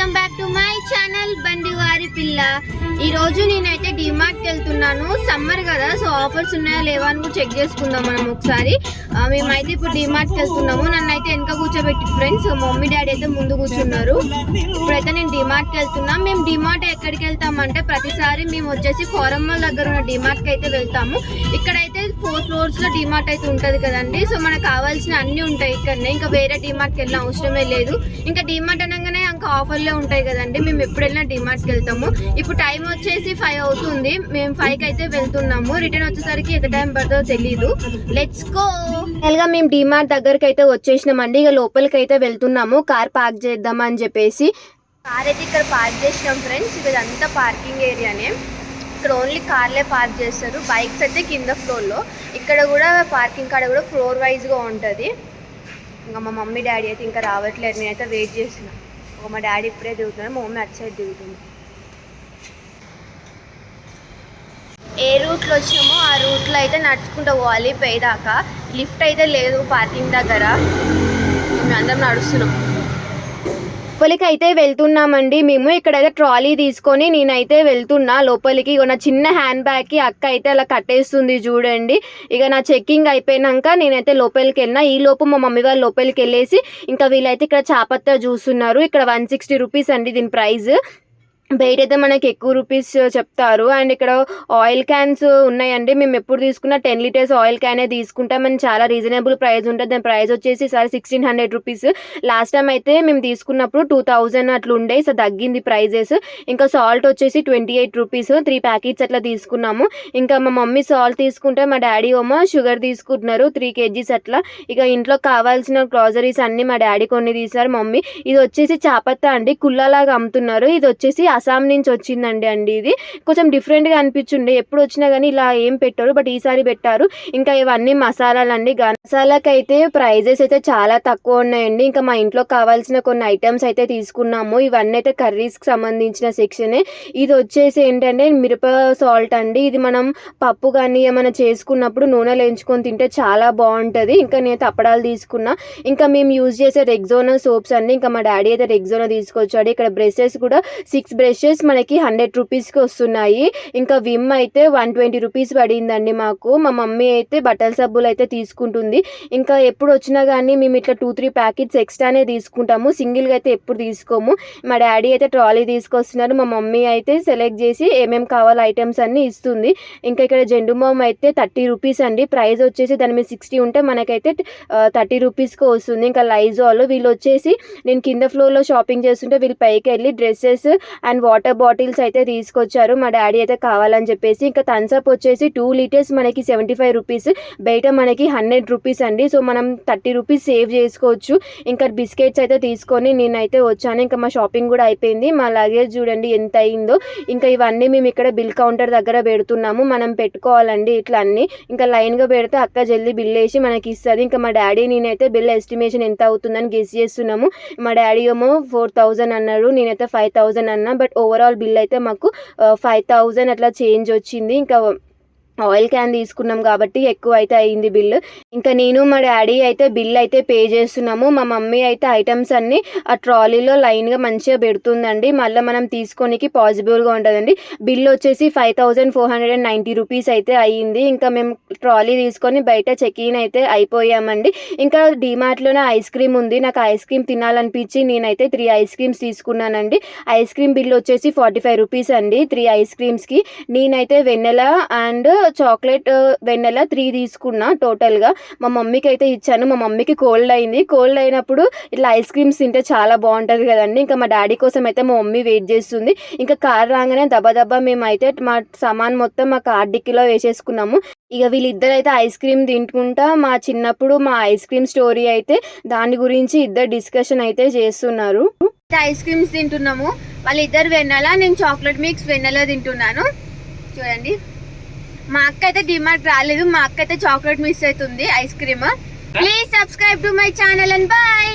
Welcome back to my channel Bandivari Pilla. ఈ రోజు నేనైతే డిమార్ట్కి వెళ్తున్నాను. సమ్మర్ కదా, సో ఆఫర్స్ ఉన్నాయా లేవా అని కూడా చెక్ చేసుకుందాం మనం ఒకసారి. మేమైతే ఇప్పుడు డిమార్ట్కి వెళ్తున్నాము. నన్ను అయితే వెనక కూర్చోబెట్టి ఫ్రెండ్స్, మమ్మీ డాడీ అయితే ముందు కూర్చున్నారు. ఇప్పుడైతే నేను డిమార్ట్కి వెళ్తున్నా. మేము డిమార్ట్ ఎక్కడికి వెళ్తామంటే ప్రతిసారి మేము వచ్చేసి ఫారం మాల్ దగ్గర ఉన్న డిమార్ట్కి అయితే వెళ్తాము. ఇక్కడైతే 4 floors లో డిమార్ట్ అయితే ఉంటుంది కదండి. సో మనకు కావాల్సిన అన్ని ఉంటాయి ఇక్కడనే. ఇంకా వేరే డిమార్ట్కి వెళ్ళిన అవసరమే లేదు. ఇంకా డిమార్ట్ అనగానే ఇంకా ఆఫర్లే ఉంటాయి కదండి. మేము ఎప్పుడు వెళ్ళినా డిమార్ట్కి వెళ్తాము. ఇప్పుడు టైం వచ్చేసి 5 అవుతుంది. మేము 5కి అయితే వెళ్తున్నాము. రిటర్న్ వచ్చేసరికి ఎంత టైం పడుతుందో తెలియదు. Let's go. గా మేము డిమార్ట్ దగ్గరికి అయితే వచ్చేసినామండి. ఇక లోపలికి అయితే వెళ్తున్నాము. కార్ పార్క్ చేద్దామని చెప్పేసి కార్ అయితే ఇక్కడ పార్క్ చేసినాం ఫ్రెండ్స్. ఇదంతా పార్కింగ్ ఏరియానే. ఇక్కడ ఓన్లీ కార్లే పార్క్ చేస్తారు. బైక్స్ అయితే కింద ఫ్లోర్లో. ఇక్కడ కూడా పార్కింగ్ కాడ కూడా ఫ్లోర్ వైజ్గా ఉంటుంది. ఇంకా మా మమ్మీ డాడీ అయితే ఇంకా రావట్లేదు. నేనైతే వెయిట్ చేసిన. మా డాడీ ఇప్పుడే దిగుతున్నాను, మా మమ్మీ అటు సైడ్ దిగుతుంది. ఏ రూట్లో వచ్చామో ఆ రూట్లో అయితే నడుచుకుంటూ పోవాలి పైదాకా. లిఫ్ట్ అయితే లేదు పార్కింగ్ దగ్గర. మేము అందరం నడుస్తున్నాం. లోపలికి అయితే వెళ్తున్నామండి. మేము ఇక్కడైతే ట్రాలీ తీసుకొని నేనైతే వెళ్తున్నా లోపలికి. ఇక నా చిన్న హ్యాండ్ బ్యాగ్కి అక్క అయితే అలా కట్టేస్తుంది చూడండి. ఇక నా చెక్కింగ్ అయిపోయినాక నేనైతే లోపలికి వెళ్ళినా. ఈ లోపు మా మమ్మీ వాళ్ళు లోపలికి వెళ్ళేసి ఇంకా వీళ్ళైతే ఇక్కడ చాపత్తా చూస్తున్నారు. ఇక్కడ 160 రూపీస్ అండి దీని ప్రైస్. బయట అయితే మనకి ఎక్కువ రూపీస్ చెప్తారు. అండ్ ఇక్కడ ఆయిల్ క్యాన్స్ ఉన్నాయండి. మేము ఎప్పుడు తీసుకున్నా 10 లీటర్స్ ఆయిల్ క్యానే తీసుకుంటాం. అండ్ చాలా రీజనబుల్ ప్రైస్ ఉంటుంది. దాని ప్రైస్ వచ్చేసి ఈసారి 1600 రూపీస్. లాస్ట్ టైం అయితే మేము తీసుకున్నప్పుడు 2000 అట్లా ఉండే. సో తగ్గింది ప్రైజెస్. ఇంకా సాల్ట్ వచ్చేసి 28 రూపీస్. 3 ప్యాకెట్స్ అట్లా తీసుకున్నాము. ఇంకా మా మమ్మీ సాల్ట్ తీసుకుంటే మా డాడీ ఏమో షుగర్ తీసుకుంటున్నారు 3 kgs అట్లా. ఇక ఇంట్లో కావాల్సిన గ్రాసరీస్ అన్ని మా డాడీ కొన్ని తీసారు. మమ్మీ ఇది వచ్చేసి చాపత్తా అండి, కుల్లాలాగా అమ్ముతున్నారు. ఇది వచ్చేసి అస్సాం నుంచి వచ్చిందండి. ఇది కొంచెం డిఫరెంట్గా అనిపించుండే. ఎప్పుడు వచ్చినా కానీ ఇలా ఏం పెట్టారు, బట్ ఈసారి పెట్టారు. ఇంకా ఇవన్నీ మసాలాలు అండి. మసాలాకైతే ప్రైజెస్ అయితే చాలా తక్కువ ఉన్నాయండి. ఇంకా మా ఇంట్లో కావాల్సిన కొన్ని ఐటమ్స్ అయితే తీసుకున్నాము. ఇవన్నీ అయితే కర్రీస్కి సంబంధించిన సెక్షనే. ఇది వచ్చేసి ఏంటంటే మిరప సాల్ట్ అండి. ఇది మనం పప్పు కానీ ఏమైనా చేసుకున్నప్పుడు నూనెలో ఎంచుకొని తింటే చాలా బాగుంటుంది. ఇంకా నేను అప్పడాలు తీసుకున్నా. ఇంకా మేము యూజ్ చేసే రెగ్జోనా సోప్స్ అండి. ఇంకా మా డాడీ అయితే రెగ్జోనా తీసుకొచ్చాడు. ఇక్కడ బ్రషెస్ కూడా 6 బ్రషెస్ మనకి 100 రూపీస్కి వస్తున్నాయి. ఇంకా విమ్ అయితే 120 రూపీస్ పడిందండి మాకు. మా మమ్మీ అయితే బట్టల సబ్బులు అయితే తీసుకుంటుంది. ఇంకా ఎప్పుడు వచ్చినా కానీ మేము ఇట్లా 2-3 ప్యాకెట్స్ ఎక్స్ట్రానే తీసుకుంటాము. సింగిల్గా అయితే ఎప్పుడు తీసుకోము. మా డాడీ అయితే ట్రాలీ తీసుకొస్తున్నారు. మా మమ్మీ అయితే సెలెక్ట్ చేసి ఏమేమి కావాలో ఐటమ్స్ అన్ని ఇస్తుంది. ఇంకా ఇక్కడ జెండు బామ్ అయితే 30 రూపీస్ అండి. ప్రైస్ వచ్చేసి దాని మీద 60 ఉంటే మనకైతే 30 రూపీస్కి వస్తుంది. ఇంకా లైజాల్ వీళ్ళు వచ్చేసి నేను కింద ఫ్లోర్లో షాపింగ్ చేస్తుంటే వీళ్ళు పైకి వెళ్ళి డ్రెస్సెస్ అండ్ వాటర్ బాటిల్స్ అయితే తీసుకొచ్చారు. మా డాడీ అయితే కావాలని చెప్పేసి. ఇంకా థమ్స్అప్ వచ్చేసి 2 లీటర్స్ మనకి 75 రూపీస్. బయట మనకి 100 రూపీస్ అండి. సో మనం 30 రూపీస్ సేవ్ చేసుకోవచ్చు. ఇంకా బిస్కెట్స్ అయితే తీసుకొని నేనైతే వచ్చాను. ఇంకా మా షాపింగ్ కూడా అయిపోయింది. మా లగేజ్ చూడండి ఎంత అయిందో. ఇంకా ఇవన్నీ మేము ఇక్కడ బిల్ కౌంటర్ దగ్గర పెడుతున్నాము. మనం పెట్టుకోవాలండి ఇట్లా అన్నీ. ఇంకా లైన్గా పెడితే అక్క జల్దీ బిల్ వేసి మనకి ఇస్తుంది. ఇంకా మా డాడీ నేనైతే బిల్ ఎస్టిమేషన్ ఎంత అవుతుందని గెస్ చేస్తున్నాము. మా డాడీ ఏమో 4000 అన్నాడు, నేనైతే 5000 అన్నా. బట్ ఓవరాల్ బిల్ అయితే మాకు 5000 అట్లా చేంజ్ వచ్చింది. ఇంకా ఆయిల్ క్యాన్ తీసుకున్నాం కాబట్టి ఎక్కువ అయితే అయింది బిల్. ఇంకా నేను మా డాడీ అయితే బిల్ అయితే పే చేస్తున్నాము. మా మమ్మీ అయితే ఐటమ్స్ అన్ని ఆ ట్రాలీలో లైన్గా మంచిగా పెడుతుందండి. మళ్ళీ మనం తీసుకోనికి పాసిబుల్గా ఉంటుందండి. బిల్ వచ్చేసి 5490 రూపీస్ అయితే అయ్యింది. ఇంకా మేము ట్రాలీ తీసుకొని బయట చెక్ ఇన్ అయితే అయిపోయామండి. ఇంకా డిమార్ట్లోనే ఐస్ క్రీమ్ ఉంది. నాకు ఐస్ క్రీమ్ తినాలనిపించి నేనైతే 3 ఐస్ క్రీమ్స్ తీసుకున్నానండి. ఐస్ క్రీమ్ బిల్ వచ్చేసి 45 రూపీస్ అండి 3 ఐస్ క్రీమ్స్కి. నేనైతే వెన్నెల అండ్ చాక్లెట్ వెన్నెల 3 తీసుకున్నా టోటల్గా. మా మమ్మీకి అయితే ఇచ్చాను. మా మమ్మీకి కోల్డ్ అయింది. కోల్డ్ అయినప్పుడు ఇట్లా ఐస్ క్రీమ్స్ తింటే చాలా బాగుంటుంది కదండి. ఇంకా మా డాడీ కోసం అయితే మా మమ్మీ వెయిట్ చేస్తుంది. ఇంకా కార్ రాగానే దబ్బా మేమైతే మా సామాన్ మొత్తం మా కార్ డిక్కీలో వేసేసుకున్నాము. ఇక వీళ్ళిద్దరు అయితే ఐస్ క్రీమ్ తింటుకుంటా మా చిన్నప్పుడు మా ఐస్ క్రీమ్ స్టోరీ అయితే దాని గురించి ఇద్దరు డిస్కషన్ అయితే చేస్తున్నారు. ఐస్ క్రీమ్స్ తింటున్నాము. వాళ్ళిద్దరు వెన్నెల, నేను చాక్లెట్ మిక్స్ వెన్నెల తింటున్నాను. చూడండి, మా అక్క అయితే డిమార్ట్ రాలేదు. మా అక్క అయితే చాక్లెట్ మిస్ అవుతుంది ice cream. Please subscribe to my channel and bye.